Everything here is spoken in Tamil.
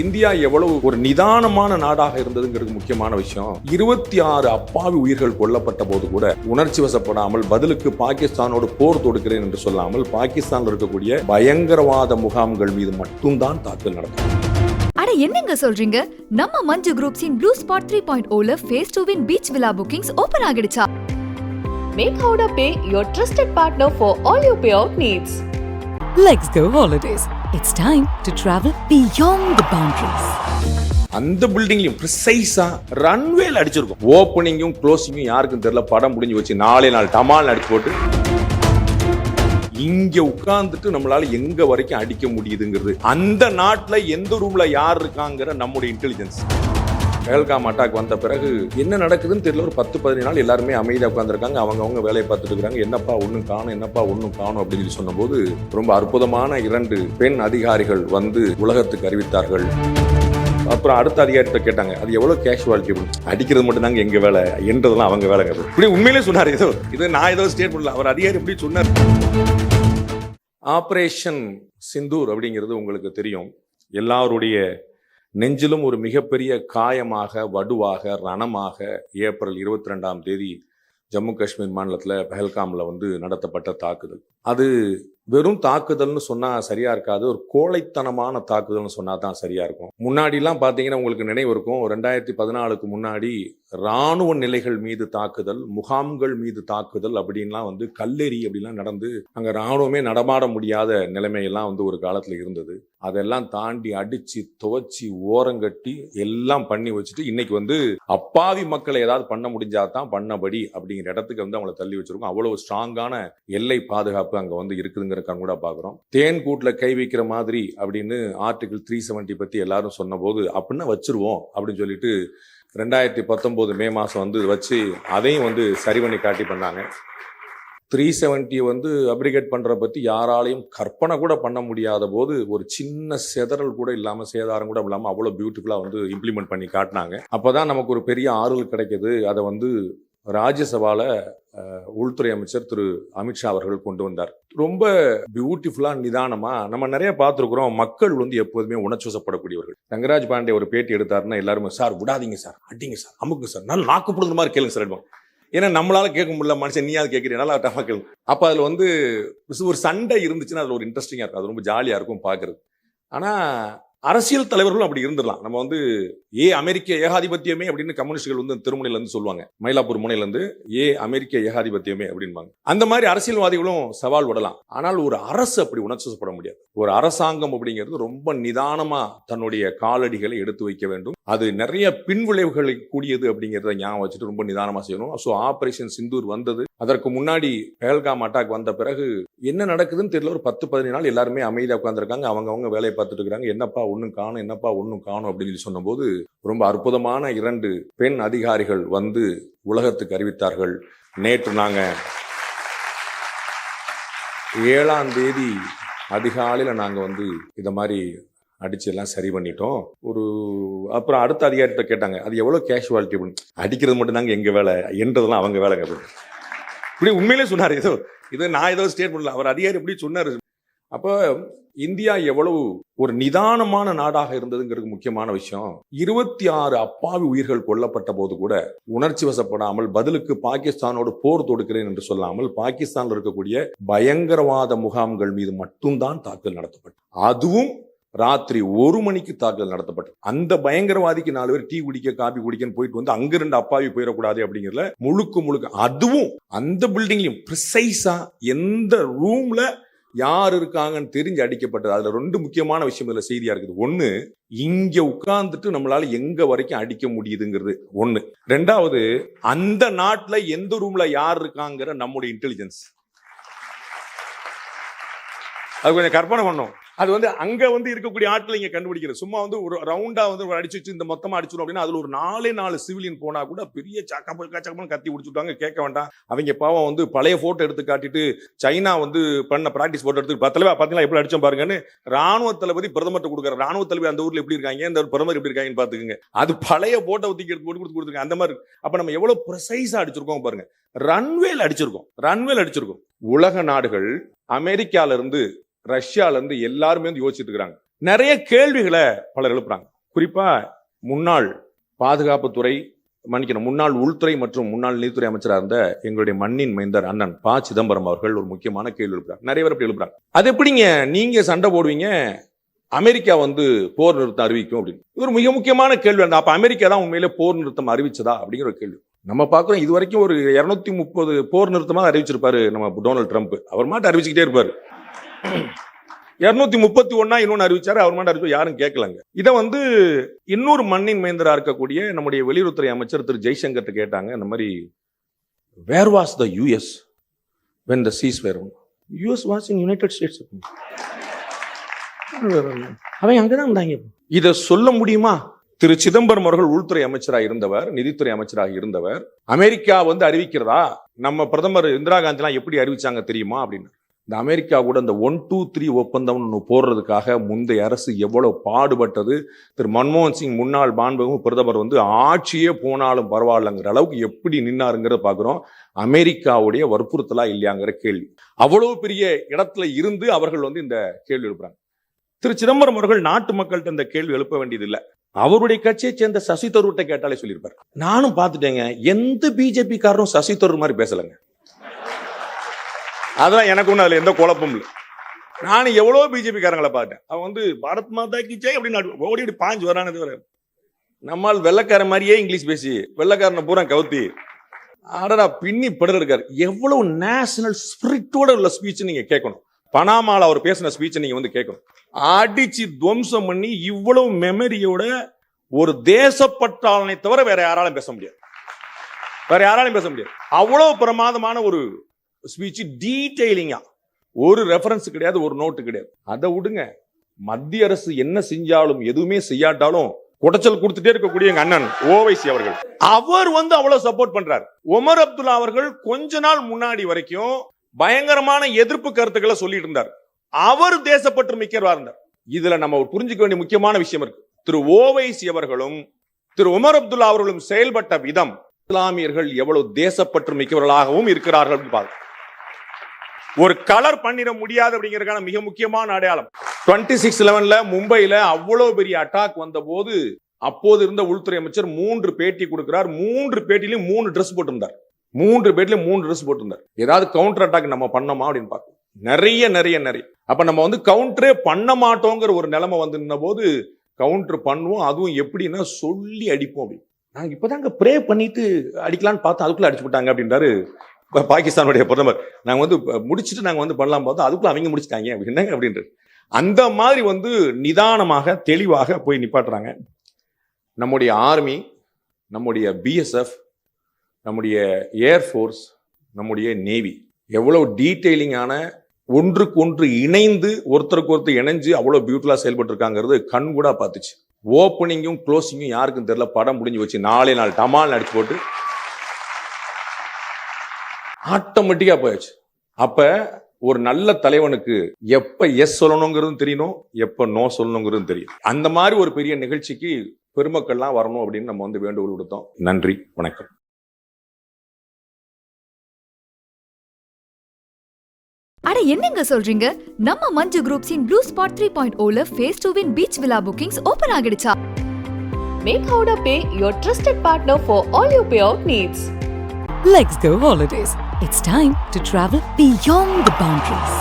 இந்தியா எவ்வளவு ஒரு நிதானமான நாடாக இருந்ததுங்கிறது முக்கியமான விஷயம். 26 அப்பாவி உயிர்கள் கொல்லப்பட்ட போது கூட உணர்ச்சி வசப்படாமல் பதிலுக்கு பாகிஸ்தானோடு போர் தொடுக்கிறேன் என்று சொல்லாமல் பாகிஸ்தானில் இருக்கக்கூடிய பயங்கரவாத முகாம்கள் மீது மட்டும்தான் தாக்குதல் நடக்கும். அட என்னங்க சொல்றீங்க? நம்ம மஞ்சு குரூப்ஸின் ப்ளூ ஸ்பாட் 3.0ல ஃபேஸ் 2 இன் பீச் வில்லா புக்கிங்ஸ் ஓபன் ஆகிடுச்சா? Make Howrah Pay your trusted partner for all your payout needs. Let's go holidays. It's time to travel beyond the boundaries. அந்த பில்டிங்லயும் ப்ரிசைஸா ரன்வேல அடிச்சிருக்கும். ஓப்பனிங்கும் க்ளோசிங்கும் யாருக்கும் தெரியல. படம் முடிஞ்சு வச்சு 4 நாள் டமால் அடிச்சு போட்டு இங்க உட்கார்ந்துட்டு நம்மளால எங்க வரைக்கும் அடிக்க முடியுதுங்கிறது, அந்த நாட்டுல எந்த ரூம்ல யார் இருக்காங்கிற நம்முடைய இன்டெலிஜென்ஸ். பஹல்காம் அட்டாக் வந்த பிறகு என்ன நடக்குதுன்னு தெரியல. ஒரு 10-15 நாள் எல்லாருமே அமைதியாக உட்காந்துருக்காங்க. அவங்க வேலையை பார்த்துட்டு இருக்காங்க. என்னப்பா ஒன்றும் காணும் அப்படின்னு சொன்னபோது ரொம்ப அற்புதமான 2 பெண் அதிகாரிகள் வந்து உலகத்துக்கு அறிவித்தார்கள். அப்புறம் அடுத்த அதிகாரிகிட்ட கேட்டாங்க, அது எவ்வளவு கேஷுவாலிட்டி? அடிக்கிறது மட்டும் தாங்க எங்க வேலை, என்றதெல்லாம் அவங்க வேலைங்க. இப்படி உண்மையிலே சொன்னார். இது நான் ஏதோ ஸ்டேட் பண்ணல, அவர் அதிகாரி எப்படி சொன்னார். ஆபரேஷன் சிந்தூர் அப்படிங்கிறது உங்களுக்கு தெரியும். எல்லாருடைய நெஞ்சிலும் ஒரு மிகப்பெரிய காயமாக, வடுவாக, ரணமாக ஏப்ரல் 22ஆம் தேதி ஜம்மு காஷ்மீர் மாநிலத்தில் பஹல்காமில் வந்து நடத்தப்பட்ட தாக்குதல். அது வெறும் தாக்குதல்னு சொன்னால் சரியா இருக்காது, ஒரு கோழைத்தனமான தாக்குதல்னு சொன்னா தான் சரியா இருக்கும். முன்னாடிலாம் பார்த்தீங்கன்னா உங்களுக்கு நினைவு இருக்கும், 2014க்கு முன்னாடி இராணுவ நிலைகள் மீது தாக்குதல், முகாம்கள் மீது தாக்குதல் அப்படின்லாம் வந்து கல்லெறி அப்படின்லாம் நடந்து அங்கே இராணுவமே நடமாட முடியாத நிலைமையெல்லாம் வந்து ஒரு காலத்தில் இருந்தது. அதெல்லாம் தாண்டி அடிச்சு துவச்சி ஓரங்கட்டி எல்லாம் பண்ணி வச்சுட்டு இன்னைக்கு வந்து அப்பாவி மக்களை ஏதாவது பண்ண முடிஞ்சாதான் பண்ணபடி அப்படிங்கிற இடத்துக்கு வந்து அவங்களை தள்ளி வச்சிருக்கோம். அவ்வளவு ஸ்ட்ராங்கான எல்லை பாதுகாப்பு அங்கே வந்து இருக்குதுங்கிற கூட பார்க்குறோம். தேன் கூட்டுல கை வைக்கிற மாதிரி அப்படின்னு ஆர்டிகிள் 370 பத்தி எல்லாரும் சொன்ன போது அப்படின்னா வச்சிருவோம் அப்படின்னு சொல்லிட்டு 2019 மே மாசம் வந்து வச்சு அதையும் வந்து சரி பண்ணி காட்டி பண்ணாங்க. 370 வந்து அப்ரிகேட் பண்ற பத்தி யாராலையும் கற்பனை கூட பண்ண முடியாத போது ஒரு சின்ன செதறல் கூட இல்லாம, சேதாரம் கூட இல்லாம அவ்வளவு பியூட்டிஃபுல்லா வந்து இம்ப்ளிமெண்ட் பண்ணி காட்டினாங்க. அப்பதான் நமக்கு ஒரு பெரிய ஆறுதல் கிடைக்குது. அதை வந்து ராஜ்யசபால உள்துறை அமைச்சர் திரு அமித்ஷா அவர்கள் கொண்டு வந்தார். ரொம்ப பியூட்டிஃபுல்லா நிதானமா. நம்ம நிறைய பார்த்துருக்குறோம், மக்கள் வந்து எப்போதுமே உணர்ச்சிவசப்படக்கூடியவர்கள். ரங்கராஜ் பாண்டே ஒரு பேட்டி எடுத்தாருன்னா எல்லாருமே, சார் விடாதீங்க சார், அடிங்க சார், அமுக்கு சார், நல்லா நாக்குப்படுற மாதிரி கேளுங்க சார். ஏன்னா நம்மளால கேட்க முடியல, மனுஷன் நீயாவது கேட்கிறீங்க, நல்லா டஃபா கேளுங்க. அப்ப அதுல வந்து ஒரு சண்டை இருந்துச்சுன்னா அதுல ஒரு இன்ட்ரெஸ்டிங்கா இருக்கும், அது ரொம்ப ஜாலியா இருக்கும் பாக்குறது. ஆனா அரசியல் தலைவர்களும் அப்படி இருந்துடலாம். நம்ம வந்து அமெரிக்க ஏகாதிபத்தியமே அப்படின்னு கம்யூனிஸ்டுகள் வந்து திருமுனையில இருந்து சொல்லுவாங்க, மயிலாப்பூர் முனையில இருந்து அமெரிக்க ஏகாதிபத்தியமே அப்படின்பாங்க. அந்த மாதிரி அரசியல்வாதிகளும் சவால் விடலாம். ஆனால் ஒரு அரசு அப்படி உணர்ச்சிப்பட முடியாது. ஒரு அரசாங்கம் அப்படிங்கிறது ரொம்ப நிதானமா தன்னுடைய காலடிகளை எடுத்து வைக்க வேண்டும். அது நிறைய பின்விளைவுகளை கூடியது அப்படிங்கிறத ஞாபகம் வச்சுட்டு ரொம்ப நிதானமா செய்யணும். ஸோ ஆபரேஷன் சிந்தூர் வந்தது. அதற்கு முன்னாடி பஹல்காம் அட்டாக் வந்த பிறகு என்ன நடக்குதுன்னு தெரியல. ஒரு 10-15 நாள் எல்லாருமே அமைதியாக உட்காந்துருக்காங்க. அவங்க வேலையை பார்த்துட்டு இருக்காங்க. என்னப்பா ஒன்றும் காணும் அப்படின்னு சொன்னபோது ரொம்ப அற்புதமான 2 பெண் அதிகாரிகள் வந்து உலகத்துக்கு அறிவித்தார்கள். நேற்று நாங்க 7ஆம் தேதி அதிகாலையில் நாங்க வந்து இதை மாதிரி அடிச்சு எல்லாம் சரி பண்ணிட்டோம். அப்புறம் அடுத்த அதிகாரிகிட்ட கேட்டாங்க, அது எவ்வளவு கேஷுவாலிட்டி? அடிக்கிறது மட்டும் தாங்க எங்க வேலை, என்றதெல்லாம் அவங்க வேலைங்க. இப்படி உண்மையிலே சொன்னார். இது நான் ஏதோ ஸ்டேட் பண்ணல, அவர் அதிகாரி எப்படி சொன்னார். அப்போ இந்தியா எவ்வளவு ஒரு நிதானமான நாடாக இருந்ததுங்கிறது முக்கியமான விஷயம். 26 அப்பாவி உயிர்கள் கொல்லப்பட்ட போது கூட உணர்ச்சி வசப்படாமல் பதிலுக்கு பாகிஸ்தானோடு போர் தொடுக்கிறேன் என்று சொல்லாமல் பாகிஸ்தானில் இருக்கக்கூடிய பயங்கரவாத முகாம்கள் மீது மட்டும்தான் தாக்குதல் நடத்தப்பட்டது. அதுவும் ராத்திரி 1 மணிக்கு தாக்குதல் நடத்தப்பட்டது. அந்த பயங்கரவாதிக்கு 4 பேர் டீ குடிக்க காபி குடிக்கன்னு போயிட்டு வந்து அங்க 2 அப்பாவி போயிடக்கூடாது அப்படிங்கிறதுல முழுக்க அதுவும் அந்த பில்டிங்லயும் ப்ரிசைஸா எந்த ரூம்ல யார் இருக்காங்கன்னு தெரிஞ்சு அடிக்கப்பட்டது. அதுல 2 முக்கியமான விஷயம் இதுல செய்தியா இருக்குது. ஒண்ணு, இங்க உட்கார்ந்துட்டு நம்மளால எங்க வரைக்கும் அடிக்க முடியுதுங்கிறது ஒண்ணு. 2வது, அந்த நாட்டுல எந்த ரூம்ல யார் இருக்காங்கிற நம்முடைய இன்டெலிஜென்ஸ். அது கொஞ்சம் கற்பனை பண்ணோம். அது வந்து அங்க வந்து இருக்கக்கூடிய ஆட்களை இங்க கண்டுபிடிக்கிறது. சும்மா வந்து ஒரு ரவுண்டா வந்து அடிச்சு வச்சு இந்த மொத்தமா அடிச்சிடும் அப்படின்னா அதுல ஒரு 4 சிவிலியன் போனா கூட பெரிய சக்கப்பன்னு கத்தி முடிச்சுட்டாங்க. கேட்க வேண்டாம். அவங்க பாவம் வந்து பழைய போட்டோ எடுத்து காட்டிட்டு சைனா வந்து பண்ண பிராக்டிஸ் போட்டோ எடுத்து பாத்தீங்களா எப்படி அடிச்சோம் பாருங்கன்னு ராணுவ தளபதி பிரதமர்கிட்ட கொடுக்குற. ராணுவ தளபதி அந்த ஊர்ல எப்படி இருக்காங்க, இந்த பிரதமர் எப்படி இருக்காங்கன்னு பாத்துக்கோங்க. அது பழைய போட்டோ ஊத்தி கொடுத்துருக்காங்க. அந்த மாதிரி அப்ப நம்ம எவ்வளவு ப்ரிசைஸா அடிச்சிருக்கோம் பாருங்க. ரன்வேல அடிச்சிருக்கோம். உலக நாடுகள் அமெரிக்கால இருந்து ரஷ்யால இருந்து எல்லாருமே வந்து யோசிச்சுட்டு இருக்காங்க. நிறைய கேள்விகளை பலர் எழுப்புறாங்க. குறிப்பா முன்னாள் பாதுகாப்புத்துறை, முன்னாள் உள்துறை மற்றும் முன்னாள் நீதித்துறை அமைச்சராக இருந்த எங்களுடைய மண்ணின் மைந்தர் அண்ணன் ப. சிதம்பரம் அவர்கள் ஒரு முக்கியமான கேள்வி எழுப்புறாங்க. நிறைய பேர் அப்படி எழுப்புறாங்க. அது எப்படிங்க நீங்க சண்டை போடுவீங்க, அமெரிக்கா போர் நிறுத்தம் அறிவிக்கும் அப்படின்னு. இது ஒரு மிக முக்கியமான கேள்வி. அப்ப அமெரிக்கா தான் உண்மையிலே போர் நிறுத்தம் அறிவிச்சதா அப்படிங்கிற ஒரு கேள்வி. நம்ம பார்க்கிறோம், இது வரைக்கும் ஒரு 230 போர் நிறுத்தமாக அறிவிச்சிருப்பாரு நம்ம டொனால்டு ட்ரம்ப். அவர் மாட்டு அறிவிச்சுக்கிட்டே இருப்பாரு. 231 இன்னொன்னு அறிவிச்சாரு, அவர் மாட்டு அறிவிச்சு யாரும் கேட்கலங்க. இதை இன்னொரு மண்ணின் மைந்தரா இருக்கக்கூடிய நம்முடைய வெளியுறவுத்துறை அமைச்சர் திரு ஜெய்சங்கர் கேட்டாங்க. இந்த மாதிரி where was the US when the ceasefire? US was in United States. அவன் அங்கதான் இருந்தாங்க. இதை சொல்ல முடியுமா? திரு சிதம்பரம் அவர்கள் உள்துறை அமைச்சராக இருந்தவர், நிதித்துறை அமைச்சராக இருந்தவர். அமெரிக்கா அறிவிக்கிறதா, நம்ம பிரதமர் இந்திரா காந்தி எல்லாம் எப்படி அறிவிச்சாங்க தெரியுமா அப்படின்னு. இந்த அமெரிக்கா கூட இந்த 123 ஒப்பந்தம் போடுறதுக்காக முந்தைய அரசு எவ்வளவு பாடுபட்டது. திரு மன்மோகன் சிங் முன்னாள் மாண்புமிகு பிரதமர் ஆட்சியே போனாலும் பரவாயில்லங்கிற அளவுக்கு எப்படி நின்னாருங்கிறத பாக்குறோம். அமெரிக்காவுடைய வற்புறுத்தலா இல்லையாங்கிற கேள்வி. அவ்வளவு பெரிய இடத்துல இருந்து அவர்கள் இந்த கேள்வி எழுப்புறாங்க. திரு சிதம்பரம் அவர்கள் நாட்டு மக்கள்கிட்ட இந்த கேள்வி எழுப்ப வேண்டியது இல்லை. அவருடைய கட்சியை சேர்ந்த சசி தரூர்கிட்ட கேட்டாலே சொல்லியிருப்பாரு. நானும் பார்த்துட்டேங்க, எந்த பிஜேபி காரரும் சசி தரூர் மாதிரி பேசலைங்க. அதான் எனக்கு ஒண்ணு அதுல எந்த குழப்பமும் இல்லை. நானும் எவ்வளவு பிஜேபி காரங்களை பார்த்தேன். அவன் பாரத் மாதா கி ஜெய் அப்படின்னு ஓடி பாஞ்சு வரானது வர. நம்மால் வெள்ளக்கார மாதிரியே இங்கிலீஷ் பேசி வெள்ளக்காரனை பூரா கவுத்தி ஆடா பின்னி படுற இருக்காரு. எவ்வளவு நேஷனல் ஸ்பிரிட்டோட உள்ள ஸ்பீச் நீங்க கேட்கணும். பனாமால அவர் பேசின ஸ்பீச்சை நீங்க கேட்கணும். அடிச்சு துவம்சம் பண்ணி இவ்வளவு மெமரியோட ஒரு தேசப்பற்றாளனை தவிர வேற யாராலும் பேச முடியாது. அவ்வளவு பிரமாதமான ஒரு ஸ்பீச், டீடைலிங்கா, ஒரு ரெஃபரன்ஸ் கிடையாது, ஒரு நோட்டு கிடையாது. அதை விடுங்க, மத்திய அரசு என்ன செஞ்சாலும் எதுவுமே செய்யாட்டாலும் குடைச்சல் கொடுத்துட்டே இருக்கக்கூடிய எங்க அண்ணன் ஓவைசி அவர்கள், அவர் அவ்வளவு சப்போர்ட் பண்றாரு. உமர் அப்துல்லா அவர்கள் கொஞ்ச நாள் முன்னாடி வரைக்கும் பயங்கரமான எதிர்ப்பு கருத்துக்களை சொல்லிட்டு இருந்தார். அவர் தேசப்பற்று மிக்கவரா இருந்தார். இதுல நம்ம புரிஞ்சுக்க வேண்டிய முக்கியமான விஷயம் இருக்கு. திரு ஓவைசி அவர்களும் திரு உமர் அப்துல்லா அவர்களும் செயல்பட்ட விதம் இஸ்லாமியர்கள் எவ்வளவு தேசப்பற்று மிக்கவர்களாகவும் இருக்கிறார்கள் ஒரு கலர் பண்ணிட முடியாது அப்படிங்கிறதுக்கான மிக முக்கியமான அடையாளம். 26/11 மும்பையில அவ்வளவு பெரிய அட்டாக் வந்த போது அப்போது இருந்த உள்துறை அமைச்சர் 3 பேட்டி கொடுக்கிறார். 3 பேட்டிலையும் 3 ட்ரெஸ் போட்டிருந்தார். 3 பேட்டிலையும் 3 ட்ரெஸ் போட்டிருந்தார். ஏதாவது கவுண்டர் அட்டாக் நம்ம பண்ணோமா அப்படின்னு பார்க்கணும். நிறைய அப்ப நம்ம கவுண்டரே பண்ண மாட்டோங்கிற ஒரு நிலைமை நின்ன போது கவுண்டர் பண்ணுவோம். அதுவும் எப்படின்னா சொல்லி அடிப்போம். அப்படி நாங்க இப்பதாங்க ப்ரே பண்ணிட்டு அடிக்கலான்னு பார்த்தோம், அதுக்குள்ள அடிச்சு விட்டாங்க அப்படின்றாரு பாகிஸ்தானுடைய பிரதமர். நாங்க முடிச்சுட்டு நாங்க பண்ணலாம் பார்த்தோம், அதுக்குள்ள அவங்க முடிச்சுட்டாங்க என்னங்க அப்படின்றது. அந்த மாதிரி நிதானமாக தெளிவாக போய் நிப்பாட்டுறாங்க. நம்முடைய ஆர்மி, நம்முடைய BSF, நம்முடைய ஏர்ஃபோர்ஸ், நம்முடைய நேவி எவ்வளவு டீட்டெயிலிங்கான, ஒன்றுக்கு ஒன்று இணைந்து ஒருத்தருக்கு ஒருத்தர் இணைஞ்சு அவ்வளவு பியூட்டிஃபுல்லா செயல்பட்டு இருக்காங்கிறது கண் கூட பார்த்துச்சு. ஓப்பனிங்கும் க்ளோசிங்கும் யாருக்கும் தெரியல, படம் முடிஞ்சு வச்சு 4 நாள் டமால் அடிச்சு போட்டு ஆட்டோமேட்டிக்கா போயாச்சு. அப்ப ஒரு நல்ல தலைவனுக்கு எப்ப எஸ் சொல்லணுங்கிறதும் தெரியணும், எப்ப நோ சொல்லணுங்கிறதும் தெரியும். அந்த மாதிரி ஒரு பெரிய நிகழ்ச்சிக்கு பெருமக்கள்லாம் வரணும் அப்படின்னு நம்ம வேண்டுகோள் கொடுத்தோம். நன்றி, வணக்கம். அட என்னங்க சொல்றீங்க? நம்ம மஞ்சு குரூப்ஸின் ப்ளூ ஸ்பாட் 3.0ல phase 2 beach villa bookings open ஆகிடுச்சா? Make Howrah Pay your trusted partner for all your payout needs. Let's go holidays. It's time to travel beyond the boundaries.